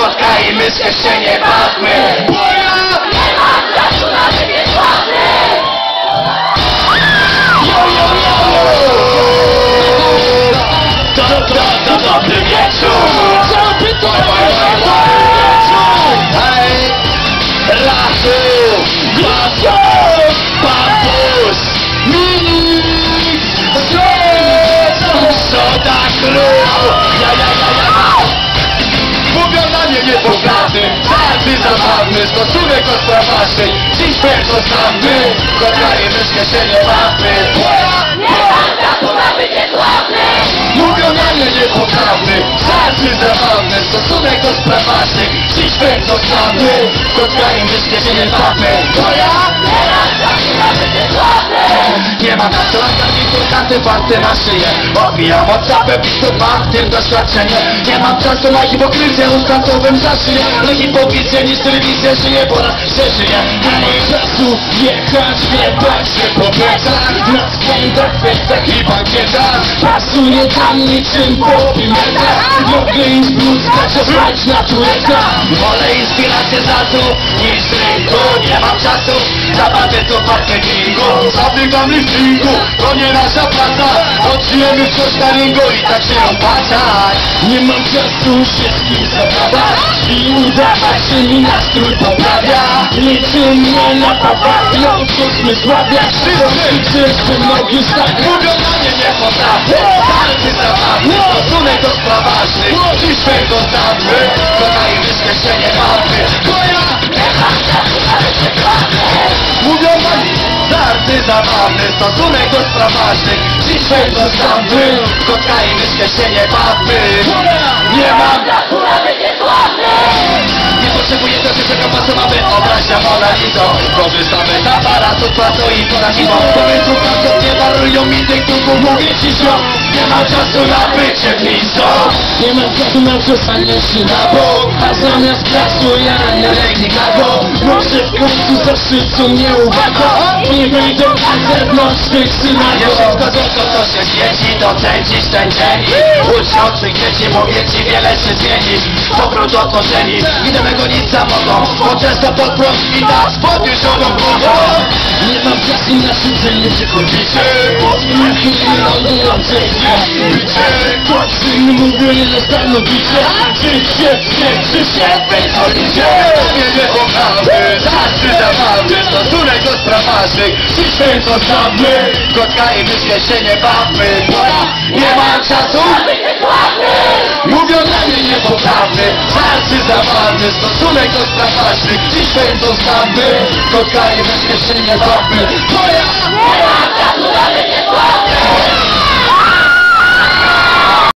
kotka i myskę się nie bawmy. Bo ja nie mam czasu na bycie sławny. To dobry wieczór. Hej, Lachu, Bambus, Bambus, Mix, Soda Crew. Mówią na mnie niepoprawny, żarty zabawny, stosunek do spraw waszej. Dziś pierwszy znamy, kotka i myszkę się nie bawmy. Nie mam czasu na bycie sławny. Mówią na mnie niepoprawny, żarty zabawne, stosunek do spraw waszych. Dziś bardzo znamy, kotka i myszkę się nie bawmy. Bo ja nie mam czasu na bycie sławny. Nie mam na co garnitur, kanty, panty na szyję. Obijam od czapę, biskup, mam w tym doświadczenie. Nie mam czasu na hipokryzję, ustantowym zaszyję. Na hipokryzję niż telewizję żyje, po raz przeżyję. Nie mam czasu jechać, wiebać się po plecach. Na skłędach, festach i bankietach. Pasuje tam niczym po pimentach. Mogę iść w bluzkach, spać na turetach. Wolę inspirację za to niż rynku. Nie mam czasu za bandytów marketingu. Zabygam liftingu, to nie nasza praca. Odżyjemy coś na ringu i tak się opłacać. Nie mam czasu się z kim zabawać i udawać, że mi nastrój poprawia. Niczym mnie napawają, cóż my sławia. Wszyscy że nogi stanie. Mówią na mnie niepoprawny, żarty zabawny, stosunek do spraw ważnych. Dziś tego znamy, kocha i myszkę się nie bawmy. Bo ja nie mam czasu na bycie sławny. Mówią na mnie żarty zabawne, stosunek do spraw ważnych. Dziś tego znamy, kotka i myszkę się nie bawmy. Bo ja nie mam czasu na bycie sławny. Nie potrzebuję dotychczego pasu, mamy obrać na Mona Lizą. Korzystamy z aparatu, płacą i poradziwą. Pomysłów na co nie warują mi tych duchów, mówię ci ziom. Nie mam czasu na bycie blizą. Nie mam czasu na wrzucanie się na bok, a zamiast czasu ja nie leknikago. Może w końcu zaszczycą mnie uwagą. Nie wyjdą na zewnątrz tych synagog. Nie wszystko to co się świeci, docenić ten dzień. Uczących dzieci mówię ci, wiele się zmieni. Powrót od korzeni, widowego nic za mogą. Bo często pod prąd i tak z podniesioną głową. Nie mam czasu na siedzenie się chodzicie. Chwili lądujące bicie. Toksyn mówię, że stanowicie. Życie, się wychodzicie. Nie niepoprawny, żarty zabawny, stosunek do spraw ważnych. Dziś tylko znamy, kotka i myszkę się nie bawmy. Bo ja nie mam czasu na bycie sławny. Mówią na mnie niepoprawny, żarty zabawny, stosunek do spraw ważnych. Dziś tylko znamy, kotka i myszkę się nie bawmy. Bo ja nie mam czasu na bycie sławny.